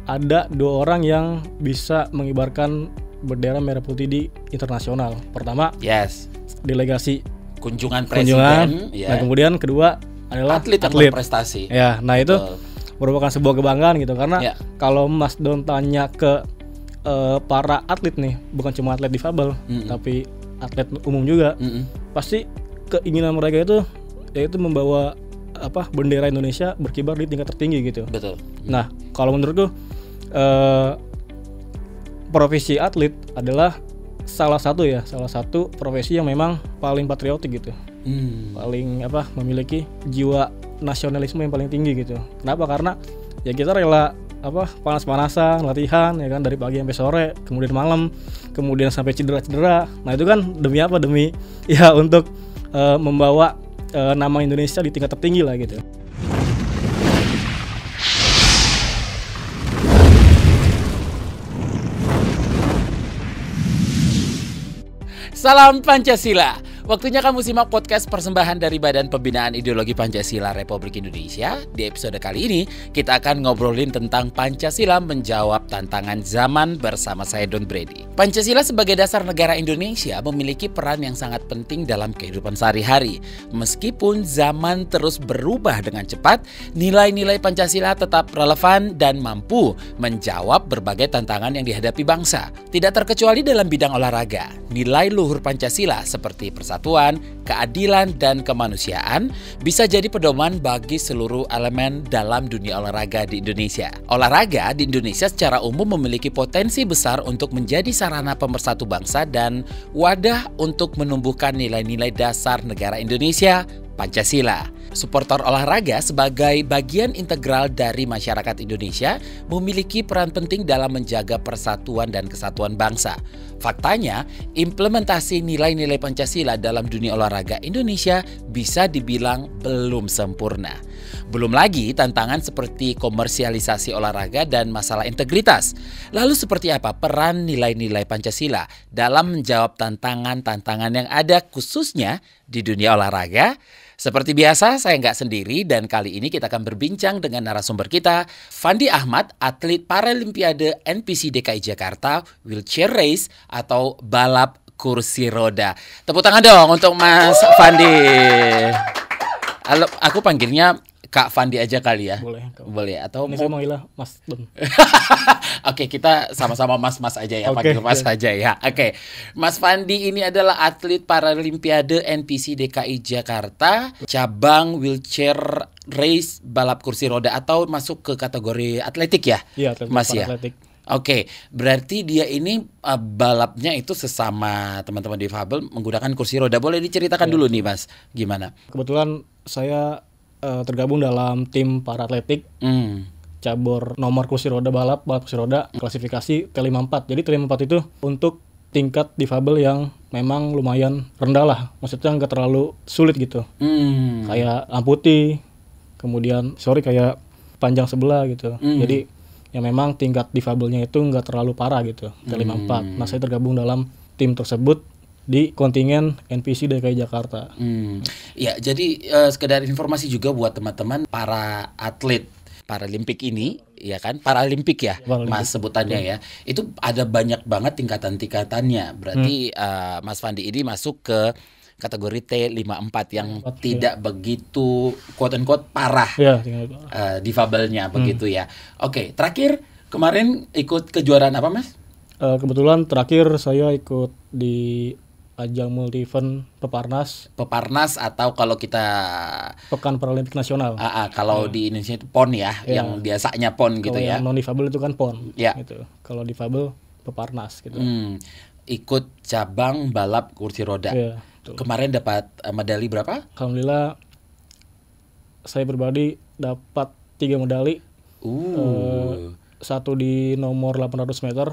ada 2 orang yang bisa mengibarkan bendera merah putih di internasional. Pertama, delegasi kunjungan presiden, Nah, kemudian kedua adalah atlet yang berprestasi. Ya, nah itu merupakan sebuah kebanggaan gitu, karena kalau Mas Don tanya ke para atlet nih, bukan cuma atlet difabel, tapi atlet umum juga, pasti keinginan mereka itu yaitu membawa bendera Indonesia berkibar di tingkat tertinggi gitu. Betul. Nah, kalau menurutku profesi atlet adalah salah satu profesi yang memang paling patriotik gitu. Paling memiliki jiwa nasionalisme yang paling tinggi gitu. Kenapa? Karena ya kita rela panas-panasan, latihan ya kan, dari pagi sampai sore, kemudian malam, kemudian sampai cedera-cedera. Nah, itu kan demi apa? Demi ya untuk membawa nama Indonesia di tingkat tertinggi lah gitu. Salam Pancasila. Waktunya kamu simak podcast persembahan dari Badan Pembinaan Ideologi Pancasila Republik Indonesia. Di episode kali ini, kita akan ngobrolin tentang Pancasila menjawab tantangan zaman bersama saya Don Brady. Pancasila sebagai dasar negara Indonesia memiliki peran yang sangat penting dalam kehidupan sehari-hari. Meskipun zaman terus berubah dengan cepat, nilai-nilai Pancasila tetap relevan dan mampu menjawab berbagai tantangan yang dihadapi bangsa. Tidak terkecuali dalam bidang olahraga, nilai luhur Pancasila seperti persatuan, keadilan, dan kemanusiaan bisa jadi pedoman bagi seluruh elemen dalam dunia olahraga di Indonesia. Olahraga di Indonesia secara umum memiliki potensi besar untuk menjadi sarana pemersatu bangsa dan wadah untuk menumbuhkan nilai-nilai dasar negara Indonesia, Pancasila. Supporter olahraga sebagai bagian integral dari masyarakat Indonesia memiliki peran penting dalam menjaga persatuan dan kesatuan bangsa. Faktanya, implementasi nilai-nilai Pancasila dalam dunia olahraga Indonesia bisa dibilang belum sempurna. Belum lagi tantangan seperti komersialisasi olahraga dan masalah integritas. Lalu seperti apa peran nilai-nilai Pancasila dalam menjawab tantangan-tantangan yang ada khususnya di dunia olahraga? Seperti biasa, saya nggak sendiri dan kali ini kita akan berbincang dengan narasumber kita, Fandi Ahmad, atlet Paralimpiade NPC DKI Jakarta, wheelchair race atau balap kursi roda. Tepuk tangan dong untuk Mas Fandi. Halo, aku panggilnya Kak Fandi aja kali ya? Boleh. Atau ini saya manggilnya Mas Don. Oke, kita sama-sama mas-mas aja ya, panggil mas aja ya. Oke, Mas Fandi ini adalah atlet Paralimpiade NPC DKI Jakarta, cabang wheelchair race balap kursi roda atau masuk ke kategori atletik ya? Iya, Mas ya. Atletik. Oke, berarti dia ini balapnya itu sesama teman-teman difabel menggunakan kursi roda. Boleh diceritakan dulu nih, Mas, gimana? Kebetulan saya tergabung dalam tim para atletik cabur nomor kursi roda balap kursi roda klasifikasi T54. Jadi T54 itu untuk tingkat difabel yang memang lumayan rendah lah, maksudnya nggak terlalu sulit gitu, kayak amputi, kemudian kayak panjang sebelah gitu. Jadi yang memang tingkat difabelnya itu nggak terlalu parah gitu, T54. Nah, saya tergabung dalam tim tersebut di kontingen NPC DKI Jakarta. Ya, jadi sekedar informasi juga buat teman-teman para atlet Paralimpik ini, ya kan? Paralimpik ya, Mas sebutannya ya. Itu ada banyak banget tingkatan-tingkatannya. Berarti Mas Fandi ini masuk ke kategori T54 yang tidak begitu quote-unquote parah difabelnya begitu ya. Oke, terakhir kemarin ikut kejuaraan apa, Mas? Kebetulan terakhir saya ikut di ajang multi event Peparnas atau kalau kita Pekan Paralimpik Nasional. Kalau di Indonesia itu PON ya, yang biasanya PON gitu ya. Kalau non difabel itu kan PON gitu. Kalau difabel Peparnas gitu. Ikut cabang balap kursi roda. Kemarin dapat medali berapa? Alhamdulillah saya pribadi dapat 3 medali. Satu di nomor 800 meter.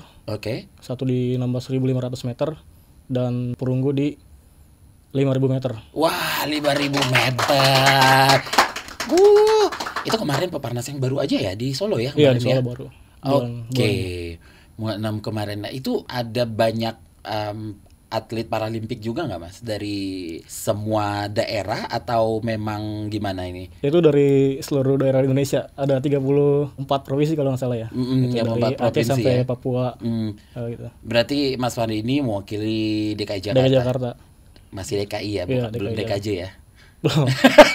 Satu di nomor 1500 meter. Dan perunggu di 5.000 meter. Wah, 5.000 meter. Itu kemarin Peparnas yang baru aja ya di Solo ya? Iya, di Solo baru. Oke. 6 kemarin. Nah, itu ada banyak atlet paralimpik juga nggak Mas? Dari semua daerah atau memang gimana ini? Itu dari seluruh daerah Indonesia. Ada 34 provinsi kalau nggak salah ya. Itu dari Aceh sampai Papua. Gitu. Berarti Mas Fandi ini mewakili DKI Jakarta. DKI Jakarta. Masih DKI ya, belum DKJ ya? Belum.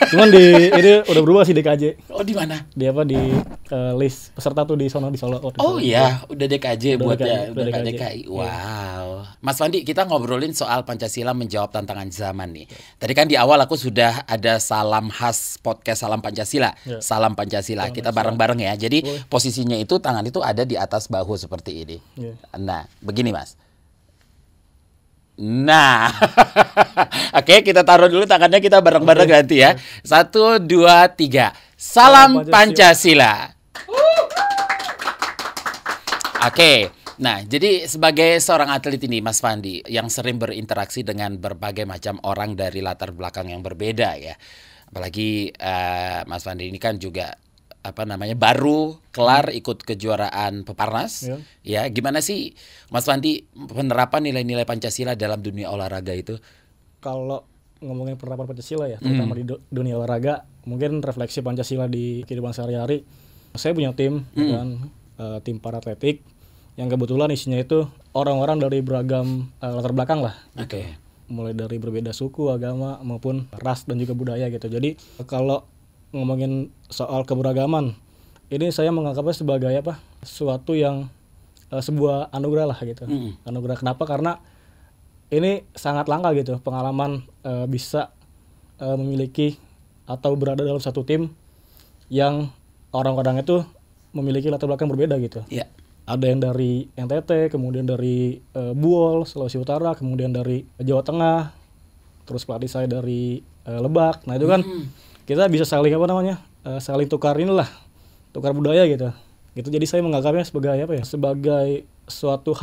Cuman ini udah berubah sih DKJ. Oh, di mana? Di apa di list peserta tuh di Solo. Oh iya, udah DKJ buatnya, udah DKI. Wow. Mas Fandi, kita ngobrolin soal Pancasila menjawab tantangan zaman nih. Tadi kan di awal aku sudah ada salam khas podcast Salam Pancasila. Salam Pancasila. Kita bareng-bareng ya. Jadi posisinya itu tangan itu ada di atas bahu seperti ini. Nah, begini Mas. Nah, oke, kita taruh dulu tangannya, kita bareng-bareng nanti ya. 1, 2, 3. Salam Pancasila. Oke, nah jadi sebagai seorang atlet ini Mas Fandi yang sering berinteraksi dengan berbagai macam orang dari latar belakang yang berbeda ya. Apalagi Mas Fandi ini kan juga baru kelar ikut kejuaraan Peparnas. Ya, gimana sih Mas Fandi penerapan nilai-nilai Pancasila dalam dunia olahraga itu? Kalau ngomongin penerapan Pancasila ya, terutama di dunia olahraga, mungkin refleksi Pancasila di kehidupan sehari-hari. Saya punya tim dan tim para atletik yang kebetulan isinya itu orang-orang dari beragam latar belakang lah. Oke. Mulai dari berbeda suku, agama maupun ras dan juga budaya gitu. Jadi kalau ngomongin soal keberagaman, ini saya menganggapnya sebagai suatu yang sebuah anugerah lah gitu. Anugerah kenapa? Karena ini sangat langka gitu pengalaman bisa memiliki atau berada dalam satu tim yang orang-orang itu memiliki latar belakang berbeda gitu. Ada yang dari NTT, kemudian dari Buol, Sulawesi Utara, kemudian dari Jawa Tengah, terus pelatih saya dari Lebak. Nah itu kan kita bisa saling saling tukar budaya gitu. Jadi saya menganggapnya sebagai sebagai suatu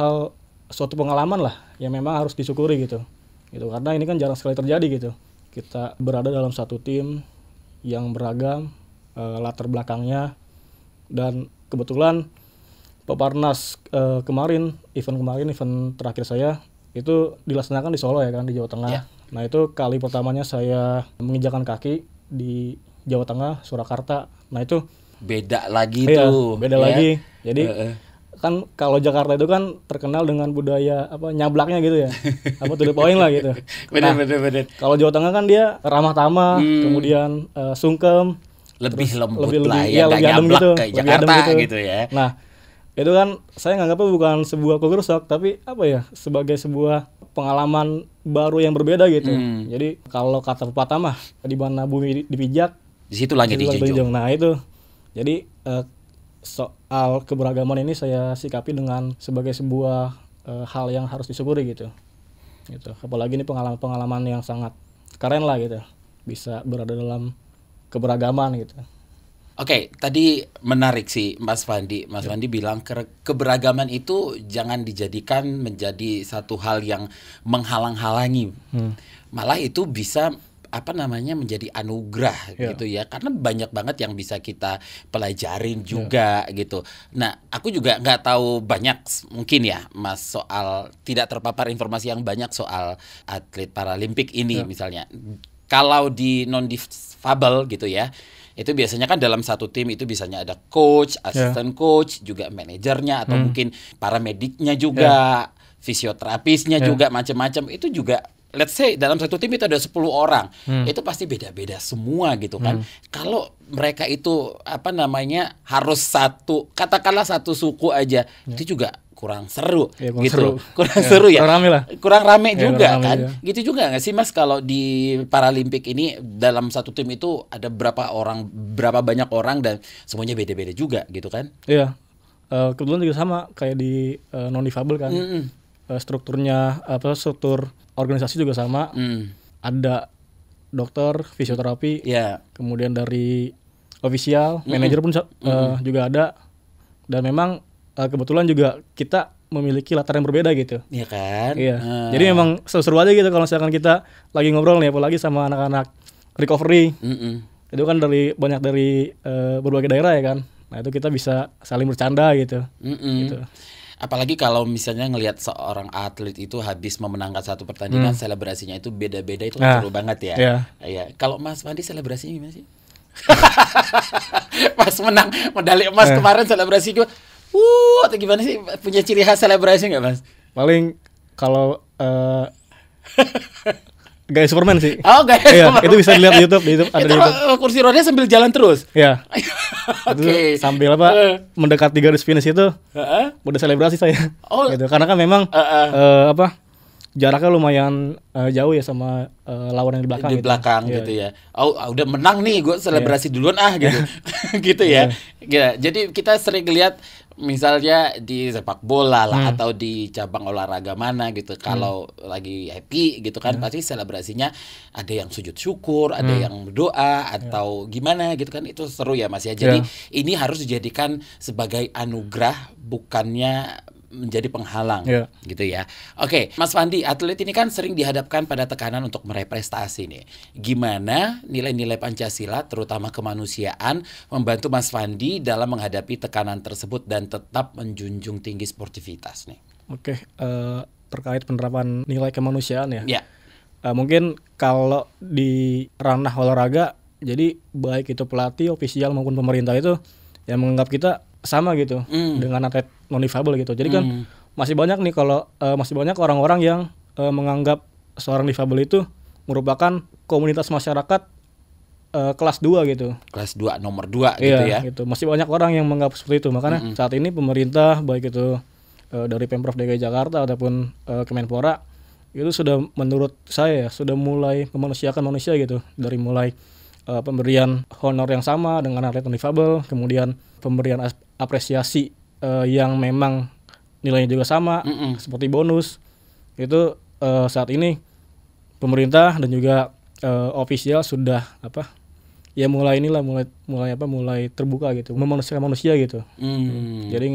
pengalaman lah yang memang harus disyukuri gitu. Karena ini kan jarang sekali terjadi gitu. Kita berada dalam satu tim yang beragam latar belakangnya, dan kebetulan Peparnas event terakhir saya itu dilaksanakan di Solo ya kan, di Jawa Tengah. Nah itu kali pertamanya saya menginjakan kaki di Jawa Tengah, Surakarta. Nah itu beda lagi tuh. Beda lagi. Jadi kan kalau Jakarta itu kan terkenal dengan budaya nyablaknya gitu ya. To the point lah gitu. Bener. Kalau Jawa Tengah kan dia ramah tamah, kemudian sungkem, lebih lembut lebih lah ya, lebih nyablak gitu, kayak Jakarta gitu ya. Nah, itu kan saya nganggapnya bukan sebuah culture shock, tapi sebagai sebuah pengalaman baru yang berbeda gitu. Jadi kalau kata pepatah mah, di mana bumi dipijak, di situ langit dijunjung. Nah itu, jadi soal keberagaman ini saya sikapi dengan sebagai sebuah hal yang harus disyukuri gitu. Apalagi ini pengalaman yang sangat keren lah gitu, bisa berada dalam keberagaman gitu. Oke, tadi menarik sih Mas Fandi. Mas Fandi bilang keberagaman itu jangan dijadikan menjadi satu hal yang menghalang-halangi. Malah itu bisa menjadi anugerah gitu ya. Karena banyak banget yang bisa kita pelajarin juga gitu. Nah, aku juga nggak tahu banyak mungkin ya Mas soal tidak terpapar informasi yang banyak soal atlet paralimpik ini misalnya. Kalau di non-difabel gitu ya, itu biasanya kan dalam satu tim itu biasanya ada coach, asisten coach, juga manajernya atau mungkin paramediknya juga, fisioterapisnya juga, macam-macam. Itu juga let's say dalam satu tim itu ada 10 orang. Itu pasti beda-beda semua gitu kan. Kalau mereka itu harus katakanlah satu suku aja, itu juga kurang seru gitu. Kurang seru ya. Kurang rame juga kan. Gitu juga nggak sih Mas kalau di Paralimpik ini dalam satu tim itu ada berapa banyak orang dan semuanya beda-beda juga gitu kan? Iya. Kebetulan juga sama kayak di non difabel kan. Strukturnya struktur organisasi juga sama. Ada dokter, fisioterapi, kemudian dari ofisial, manajer pun juga ada. Dan memang kebetulan juga kita memiliki latar yang berbeda gitu. Iya kan? Iya. Jadi memang seru-seru aja gitu kalau misalkan kita lagi ngobrol nih, apalagi sama anak-anak recovery. Itu kan banyak dari berbagai daerah ya kan. Nah itu kita bisa saling bercanda gitu. Gitu. Apalagi kalau misalnya ngelihat seorang atlet itu habis memenangkan satu pertandingan, selebrasinya itu beda-beda, itu seru banget ya. Iya. Kalau Mas Fandi selebrasinya gimana sih? Pas menang medali emas kemarin selebrasi gue, atau gimana sih? Punya ciri khas selebrasi nggak, Mas? Paling kalau gaya Superman sih. Oh, gaya Superman. Itu bisa dilihat di YouTube ada di YouTube. Kursi rodanya sambil jalan terus. Iya. Oke. Sambil mendekati garis finish itu, udah selebrasi saya. Oh. Gitu. Karena kan memang jaraknya lumayan jauh ya sama lawan yang di belakang. Di belakang gitu ya. Oh, udah menang nih, gue selebrasi duluan gitu. Gitu ya. Yeah. Jadi kita sering lihat misalnya di sepak bola lah atau di cabang olahraga mana gitu, kalau lagi happy gitu kan pasti selebrasinya ada yang sujud syukur, ada yang berdoa atau gimana gitu kan, itu seru ya Mas ya. Jadi ini harus dijadikan sebagai anugerah, bukannya menjadi penghalang gitu ya. Oke, Mas Fandi, atlet ini kan sering dihadapkan pada tekanan untuk meraih prestasi nih. Gimana nilai-nilai Pancasila terutama kemanusiaan membantu Mas Fandi dalam menghadapi tekanan tersebut dan tetap menjunjung tinggi sportivitas nih? Oke, terkait penerapan nilai kemanusiaan ya. Ya. Mungkin kalau di ranah olahraga, jadi baik itu pelatih, ofisial maupun pemerintah itu yang menganggap kita sama gitu dengan atlet non difabel gitu. Jadi kan masih banyak nih masih banyak orang-orang yang menganggap seorang difabel itu merupakan komunitas masyarakat kelas 2 gitu. Kelas 2 nomor 2 gitu ya. Gitu. Masih banyak orang yang menganggap seperti itu. Makanya saat ini pemerintah baik itu dari Pemprov DKI Jakarta ataupun Kemenpora itu sudah, menurut saya sudah mulai memanusiakan manusia gitu. Dari mulai pemberian honor yang sama dengan atlet non difabel, kemudian pemberian apresiasi yang memang nilainya juga sama, seperti bonus. Itu saat ini pemerintah dan juga ofisial sudah mulai terbuka gitu, memanusiakan manusia gitu. Jadi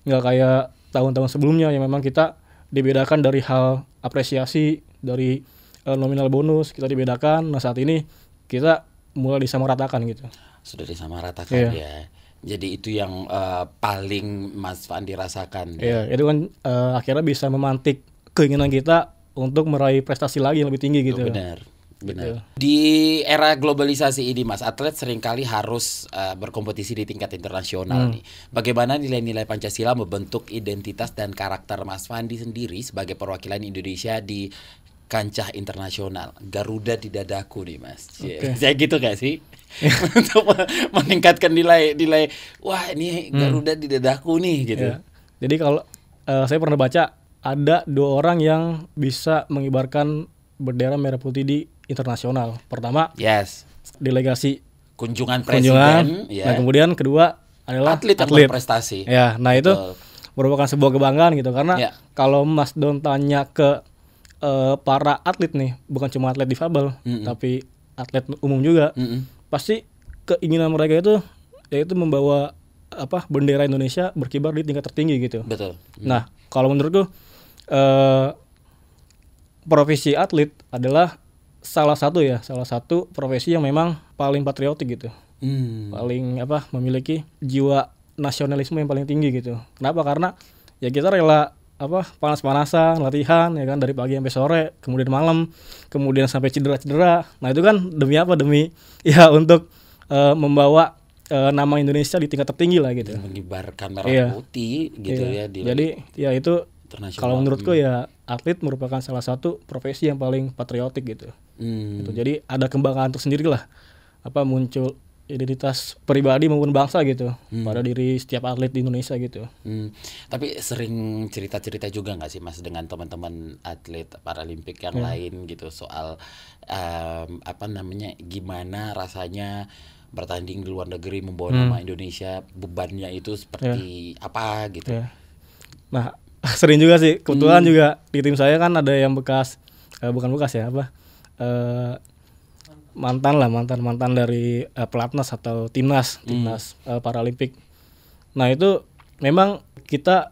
nggak kayak tahun-tahun sebelumnya yang memang kita dibedakan dari hal apresiasi, dari nominal bonus kita dibedakan. Nah saat ini kita mulai disamaratakan gitu. Sudah disamaratakan ya. Jadi itu yang paling Mas Fandi rasakan. Iya, itu kan akhirnya bisa memantik keinginan kita untuk meraih prestasi lagi yang lebih tinggi gitu. Benar. Gitu. Di era globalisasi ini Mas, atlet seringkali harus berkompetisi di tingkat internasional nih. Bagaimana nilai-nilai Pancasila membentuk identitas dan karakter Mas Fandi sendiri sebagai perwakilan Indonesia di kancah internasional? Garuda di dadaku nih Mas. Saya gitu gak sih? Untuk meningkatkan nilai, wah ini Garuda di dadaku nih gitu. Jadi kalau saya pernah baca ada 2 orang yang bisa mengibarkan bendera merah putih di internasional. Pertama, delegasi kunjungan presiden. Nah kemudian kedua adalah atlet yang berprestasi. Ya, nah itu merupakan sebuah kebanggaan gitu, karena kalau Mas Don tanya ke para atlet nih, bukan cuma atlet difabel, tapi atlet umum juga, pasti keinginan mereka itu yaitu membawa bendera Indonesia berkibar di tingkat tertinggi gitu. Betul. Nah kalau menurutku profesi atlet adalah salah satu profesi yang memang paling patriotik gitu, paling memiliki jiwa nasionalisme yang paling tinggi gitu. Kenapa? Karena ya kita rela panas-panasan, latihan ya kan, dari pagi sampai sore, kemudian malam, kemudian sampai cedera. Nah itu kan demi apa? Demi ya untuk membawa nama Indonesia di tingkat tertinggi lah gitu. Mengibarkan merah putih gitu ya. Jadi ya itu kalau menurutku ya atlet merupakan salah satu profesi yang paling patriotik gitu. Gitu. Jadi ada kebanggaan tersendiri lah, muncul identitas pribadi maupun bangsa gitu pada diri setiap atlet di Indonesia gitu. Tapi sering cerita-cerita juga nggak sih Mas dengan teman-teman atlet paralimpik yang lain gitu soal gimana rasanya bertanding di luar negeri membawa nama Indonesia, bebannya itu seperti apa gitu? Nah sering juga sih, kebetulan juga di tim saya kan ada yang mantan dari pelatnas atau timnas paralimpik. Nah itu memang kita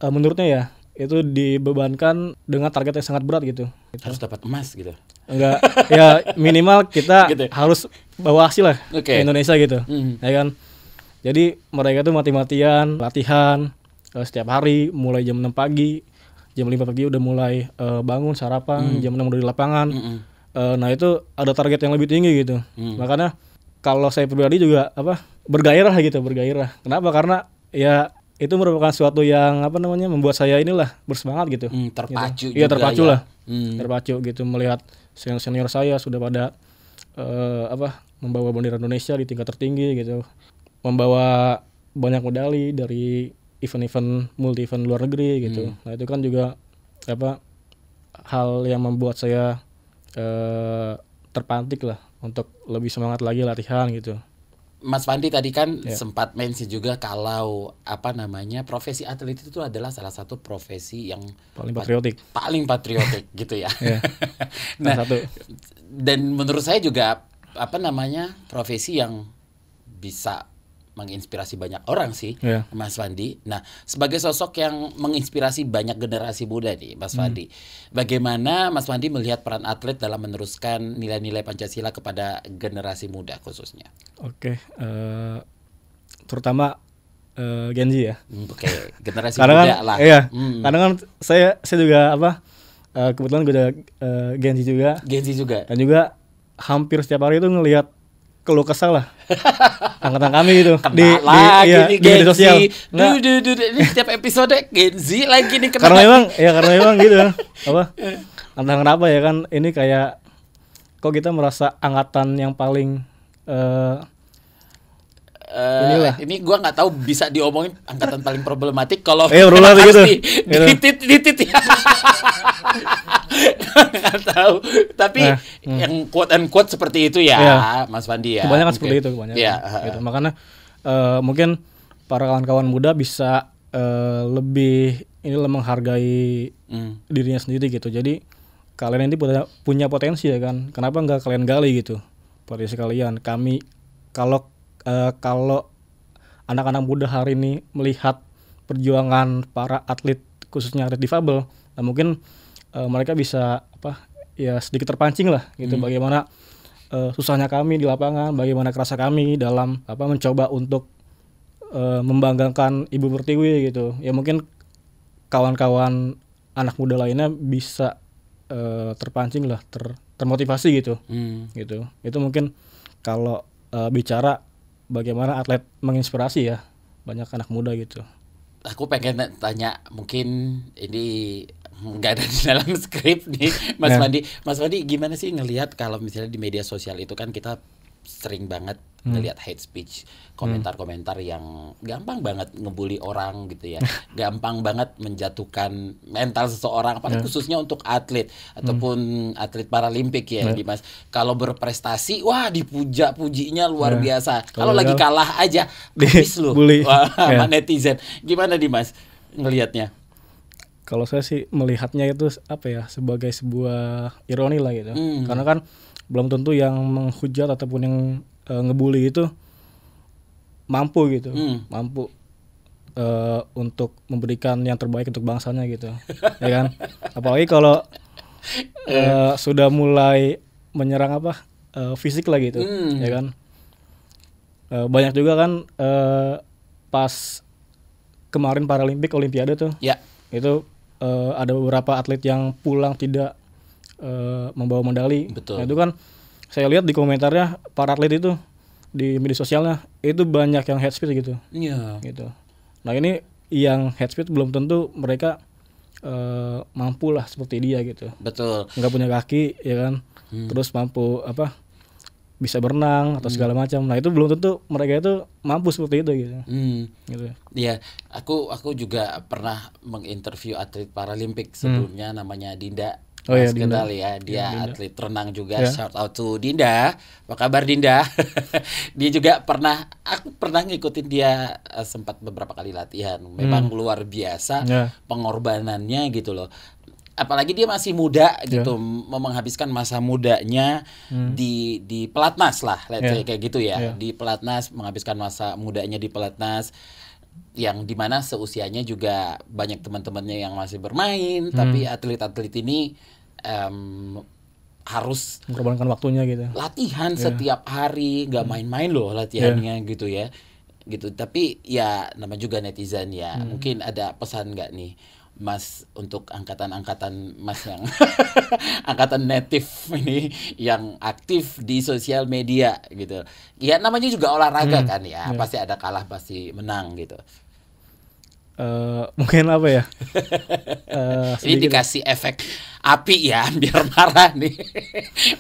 menurutnya ya itu dibebankan dengan target yang sangat berat gitu. Harus dapat emas gitu. Enggak, ya minimal kita gitu. Harus bawa hasil lah ke Indonesia gitu. Ya kan. Jadi mereka tuh mati-matian latihan, setiap hari mulai jam 6 pagi, jam 5 pagi udah mulai bangun sarapan, jam 6 udah di lapangan. Nah itu ada target yang lebih tinggi gitu. Makanya kalau saya pribadi juga bergairah gitu, bergairah. Kenapa? Karena ya itu merupakan suatu yang membuat saya inilah bersemangat gitu. Terpacu gitu. Iya terpacu ya. lah, terpacu gitu melihat senior saya sudah pada membawa bendera Indonesia di tingkat tertinggi gitu, membawa banyak medali dari event-event multi event luar negeri gitu. Nah itu kan juga hal yang membuat saya terpantik lah untuk lebih semangat lagi latihan gitu. Mas Fandi tadi kan sempat mention juga kalau profesi atlet itu adalah salah satu profesi yang paling patriotik gitu ya. Nah, satu. Dan menurut saya juga profesi yang bisa menginspirasi banyak orang sih, Mas Fandi. Nah, sebagai sosok yang menginspirasi banyak generasi muda nih, Mas Fandi, bagaimana Mas Fandi melihat peran atlet dalam meneruskan nilai-nilai Pancasila kepada generasi muda khususnya? Oke, terutama Gen Z ya. Oke, generasi muda lah. Iya, karena kan saya juga kebetulan gue ada Gen Z juga. Gen Z juga. Dan juga hampir setiap hari itu ngelihat keluh kesah lah angkatan kami gitu di media sosial. Ini setiap episode Gen Z lagi nih kena. Karena memang gitu entah kenapa ya kan, ini kayak kok kita merasa angkatan yang paling ini gue nggak tahu bisa diomongin angkatan paling problematik kalau problematik gitu. Ditit ya. Nggak tahu, tapi yang quote and quote seperti itu ya, Mas Fandi ya. Kebanyakan seperti itu, gitu. Makanya mungkin para kawan-kawan muda bisa lebih menghargai dirinya sendiri gitu. Jadi kalian ini punya potensi ya kan. Kenapa nggak kalian gali gitu potensi kalian? Kalau anak-anak muda hari ini melihat perjuangan para atlet khususnya atlet difabel, nah mungkin mereka bisa sedikit terpancing lah gitu. Bagaimana susahnya kami di lapangan, bagaimana kerasa kami dalam mencoba untuk membanggakan Ibu Pertiwi gitu. Ya mungkin kawan-kawan anak muda lainnya bisa terpancing lah, termotivasi gitu. Gitu. Itu mungkin kalau bicara bagaimana atlet menginspirasi ya banyak anak muda gitu. Aku pengen tanya, mungkin ini nggak ada di dalam skrip nih, Mas Fandi. Mas Fandi gimana sih ngelihat kalau misalnya di media sosial itu kan kita sering banget ngelihat hate speech, komentar-komentar yang gampang banget ngebully orang gitu ya, gampang banget menjatuhkan mental seseorang, apalagi khususnya untuk atlet ataupun atlet paralimpik ya, Dimas. Kalau berprestasi, wah dipuja-pujinya luar biasa. Kalau lagi kalah aja, habis lu, sama netizen. Gimana Dimas ngelihatnya? Kalau saya sih melihatnya itu sebagai sebuah ironi lah gitu. Karena kan belum tentu yang menghujat ataupun yang ngebully itu mampu gitu, mampu untuk memberikan yang terbaik untuk bangsanya gitu, ya kan. Apalagi kalau sudah mulai menyerang fisik lah gitu, ya kan. Banyak juga kan pas kemarin Paralimpik Olimpiade tuh, itu ada beberapa atlet yang pulang tidak membawa medali. Betul. Nah, itu kan saya lihat di komentarnya para atlet itu di media sosialnya itu banyak yang hate speech gitu. Iya. Gitu. Nah ini yang hate speech belum tentu mereka mampu lah seperti dia gitu. Betul. Nggak punya kaki ya kan. Terus mampu bisa berenang atau segala macam. Nah itu belum tentu mereka itu mampu seperti itu gitu. Gitu. Iya, aku juga pernah menginterview atlet Paralimpik sebelumnya, namanya Dinda. Dinda. Ya, dia atlet renang juga. Shout out to Dinda. Apa kabar Dinda? Dia juga aku pernah ngikutin dia sempat beberapa kali latihan. Memang luar biasa pengorbanannya gitu loh. Apalagi dia masih muda gitu, menghabiskan masa mudanya di pelatnas lah, kayak gitu ya. Di pelatnas, menghabiskan masa mudanya di pelatnas, yang dimana seusianya juga banyak teman-temannya yang masih bermain, tapi atlet-atlet ini harus mengorbankan waktunya gitu. Latihan setiap hari, nggak main-main loh latihannya gitu ya. gitu. Tapi ya nama juga netizen ya. Mungkin ada pesan nggak nih Mas untuk angkatan-angkatan Mas yang angkatan native ini yang aktif di sosial media gitu. Ya namanya juga olahraga kan ya. Pasti ada kalah pasti menang gitu. Mungkin apa ya? Ini dikasih efek api ya biar marah nih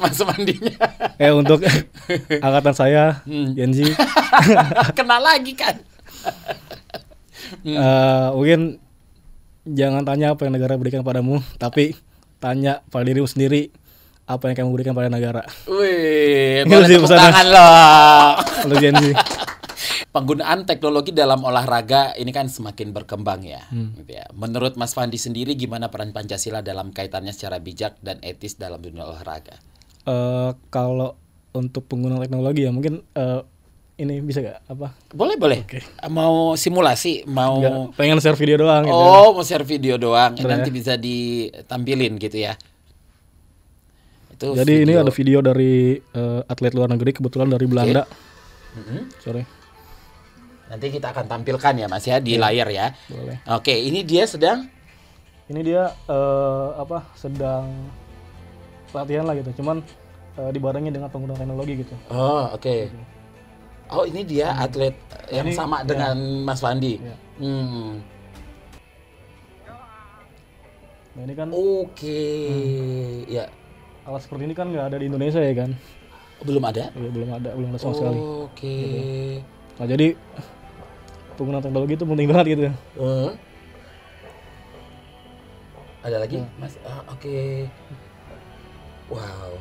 Mas Mandinya. Untuk angkatan saya Gen Z. Kenal lagi kan. Mungkin jangan tanya apa yang negara berikan padamu, tapi tanya pada dirimu sendiri apa yang kamu berikan pada negara. Wih, boleh tepuk tangan loh. Untuk Gen Z. Penggunaan teknologi dalam olahraga ini kan semakin berkembang ya. Gitu ya. Menurut Mas Fandi sendiri gimana peran Pancasila dalam kaitannya secara bijak dan etis dalam dunia olahraga? Kalau untuk penggunaan teknologi ya mungkin ini bisa gak apa? Boleh. Okay. Mau simulasi, mau Nggak, pengen share video doang gitu. Oh, mau share video doang. Boleh. Nanti bisa ditampilin gitu ya. Itu jadi video. Ini ada video dari atlet luar negeri kebetulan dari Belanda. Sorry. Nanti kita akan tampilkan ya Mas ya di layar ya. Boleh. Oke, ini dia sedang sedang latihan lah gitu. Cuman dibarengi dengan penggunaan teknologi gitu. Oh, oke. Oh, ini dia atlet yang sama dengan Mas Fandi. Ya. Nah, ini kan ya. Alat seperti ini kan nggak ada di Indonesia ya kan? Belum ada? Iya, belum ada sama sekali. Oke. Gitu. Nah, jadi penggunaan teknologi itu penting banget gitu. Ada lagi, Mas? Oke. Wow.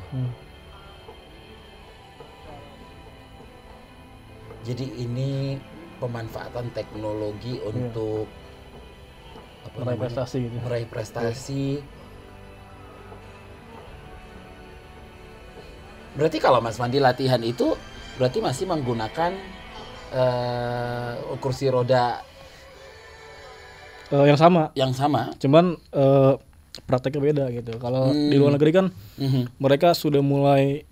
Jadi ini pemanfaatan teknologi untuk meraih prestasi gitu. Meraih prestasi. Berarti kalau Mas Fandi latihan itu berarti masih menggunakan kursi roda yang sama. Cuman prakteknya beda gitu. Kalau di luar negeri kan mereka sudah mulai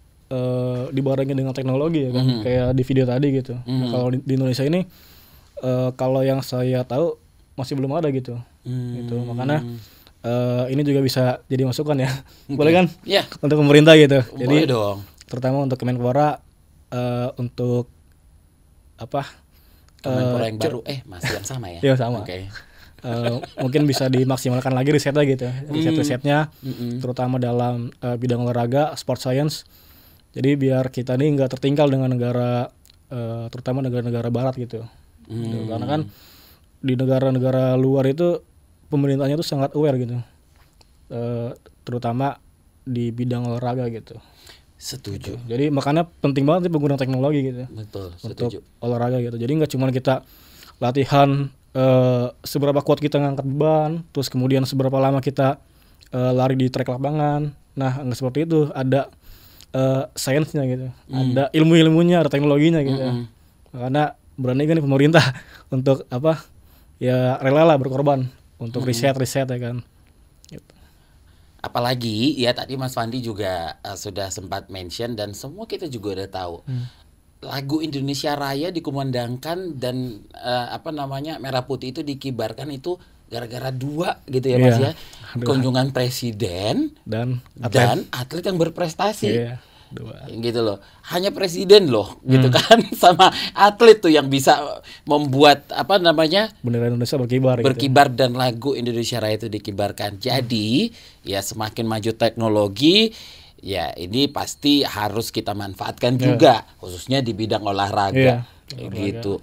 dibarengi dengan teknologi ya kan, kayak di video tadi gitu. Nah, kalau di Indonesia ini kalau yang saya tahu masih belum ada gitu. Gitu. Makanya ini juga bisa jadi masukan ya. Boleh kan? Yeah. Untuk pemerintah gitu. Boleh jadi dong. Terutama untuk Kemenpora untuk Kemenpora yang baru masih yang sama ya? Iya sama. Okay. Mungkin bisa dimaksimalkan lagi risetnya gitu. Risetnya terutama dalam bidang olahraga, sport science. Jadi biar kita nih nggak tertinggal dengan negara terutama negara-negara barat gitu. Karena kan di negara-negara luar itu pemerintahnya tuh sangat aware gitu. Terutama di bidang olahraga gitu. Setuju. Gitu. Jadi makanya penting banget sih penggunaan teknologi gitu. Betul, setuju. Untuk olahraga gitu. Jadi nggak cuma kita latihan seberapa kuat kita ngangkat beban, terus kemudian seberapa lama kita lari di trek lapangan. Nah, nggak seperti itu. Ada sainsnya gitu. Ada ilmu-ilmunya, ada teknologinya gitu. Karena berani kan pemerintah untuk ya rela lah berkorban untuk riset ya kan. Gitu. Apalagi ya tadi Mas Fandi juga sudah sempat mention dan semua kita juga udah tahu. Lagu Indonesia Raya dikumandangkan dan merah putih itu dikibarkan itu gara-gara dua gitu ya Mas ya. Kunjungan presiden dan atlet yang berprestasi. Iya. Dua. Gitu loh. Hanya presiden loh gitu kan sama atlet tuh yang bisa membuat bendera Indonesia berkibar gitu. Dan lagu Indonesia Raya itu dikibarkan. Jadi ya semakin maju teknologi ya ini pasti harus kita manfaatkan juga khususnya di bidang olahraga. Gitu.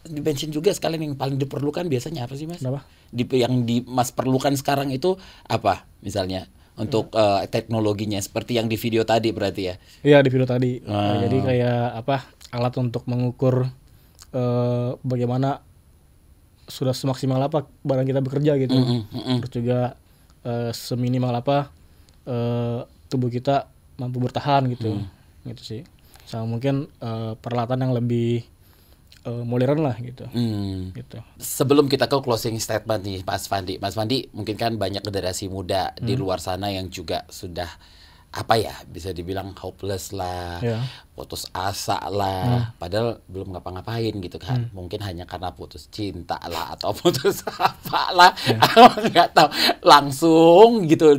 Di-mention juga sekalian yang paling diperlukan biasanya apa sih Mas? Apa? Yang Mas perlukan sekarang itu apa misalnya? Untuk teknologinya seperti yang di video tadi berarti ya? Iya di video tadi. Jadi kayak alat untuk mengukur bagaimana sudah semaksimal apa barang kita bekerja gitu. Terus juga seminimal apa tubuh kita mampu bertahan gitu. Gitu sih. Sama mungkin peralatan yang lebih modern lah gitu. Gitu. Sebelum kita ke closing statement nih Mas Fandi mungkin kan banyak generasi muda di luar sana yang juga sudah apa ya, bisa dibilang hopeless lah, Ya. putus asa lah, padahal belum ngapa-ngapain gitu kan. Mungkin hanya karena putus cinta lah atau putus apa lah, nggak tahu. Langsung gitu,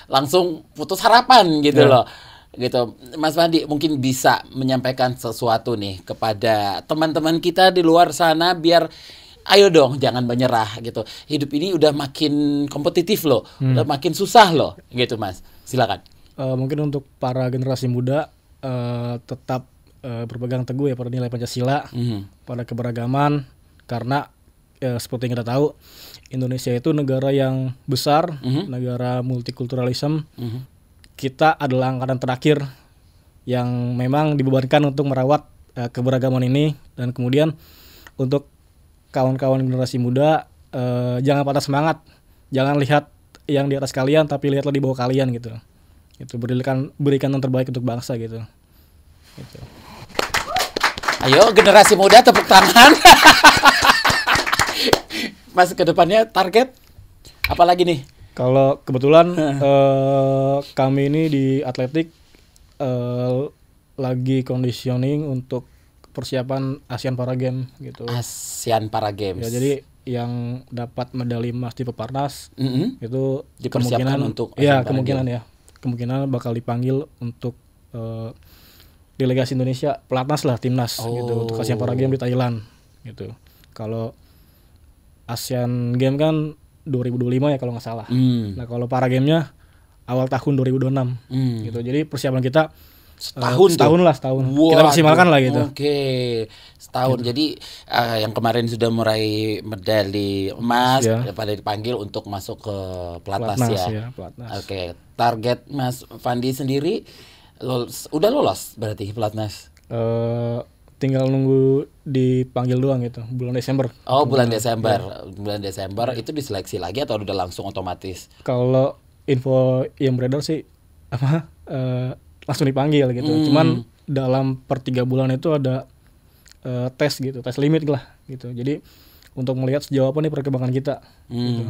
langsung putus harapan gitu loh. Gitu, Mas Fandi mungkin bisa menyampaikan sesuatu nih kepada teman-teman kita di luar sana biar ayo dong jangan menyerah gitu. Hidup ini udah makin kompetitif loh, udah makin susah loh gitu Mas. Silakan. Mungkin untuk para generasi muda tetap berpegang teguh ya pada nilai Pancasila, pada keberagaman, karena seperti yang kita tahu Indonesia itu negara yang besar, negara multikulturalisme. Kita adalah angkatan terakhir yang memang dibebankan untuk merawat keberagaman ini, dan kemudian untuk kawan-kawan generasi muda jangan patah semangat, jangan lihat yang di atas kalian tapi lihatlah di bawah kalian gitu. Itu berikan yang terbaik untuk bangsa gitu. Gitu. Ayo generasi muda tepuk tangan. Mas ke depannya target apa lagi nih? Kalau kebetulan kami ini di atletik lagi conditioning untuk persiapan Asian Para Games gitu. Asian Para Games. Ya, jadi yang dapat medali emas di Peparnas itu dipersiapkan untuk kemungkinan bakal dipanggil untuk delegasi Indonesia, pelatnas lah, timnas gitu untuk Asian Para Games di Thailand gitu. Kalau Asian Games kan 2025 ya kalau nggak salah. Nah kalau Para Games-nya awal tahun 2026 gitu. Jadi persiapan kita setahun. Wow, kita maksimalkan lah gitu. Oke. Setahun. Gitu. Jadi yang kemarin sudah meraih medali emas pada dipanggil untuk masuk ke pelatnas ya. Pelatnas. Oke. Target Mas Fandi sendiri udah lolos berarti pelatnas? Tinggal nunggu dipanggil doang gitu, bulan Desember. Oh, bulan Desember. Bulan Desember itu diseleksi lagi atau udah langsung otomatis? Kalau info yang beredar sih langsung dipanggil gitu. Cuman dalam per 3 bulan itu ada tes gitu, tes limit lah gitu. Jadi untuk melihat sejauh apa nih perkembangan kita gitu.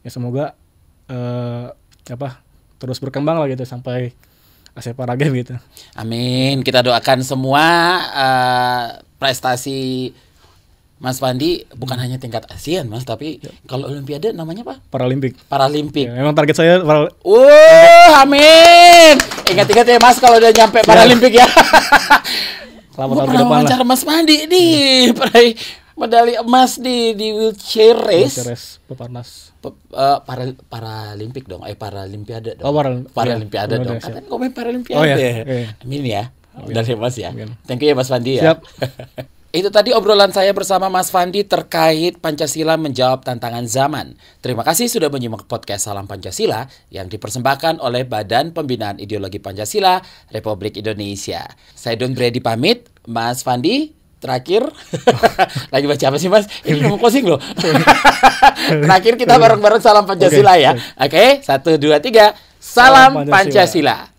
Ya semoga terus berkembang lah gitu sampai Asia Para Games gitu. Amin. Kita doakan semua prestasi Mas Fandi bukan hanya tingkat ASEAN Mas, tapi kalau Olimpiade namanya apa? Paralimpik. Ya, memang target saya amin. Ingat-ingat ya Mas kalau udah nyampe Paralimpik ya. Selama tahun ke depan lah. Mas Fandi nih peraih medali emas di wheelchair race. Peparnas. Paralimpik dong, Paralimpiade dong. Paralimpiade dong. Kan komen Paralimpiade. Amin ya. Dari Mas ya. Amin. Thank you ya Mas Fandi ya. Siap. Itu tadi obrolan saya bersama Mas Fandi terkait Pancasila menjawab tantangan zaman. Terima kasih sudah menyimak podcast Salam Pancasila yang dipersembahkan oleh Badan Pembinaan Ideologi Pancasila Republik Indonesia. Saya Don Brady pamit, Mas Fandi terakhir lagi baca apa sih Mas? Ini mau closing loh. Terakhir kita bareng-bareng Salam Pancasila ya. Oke, 1, 2, 3. Salam Pancasila.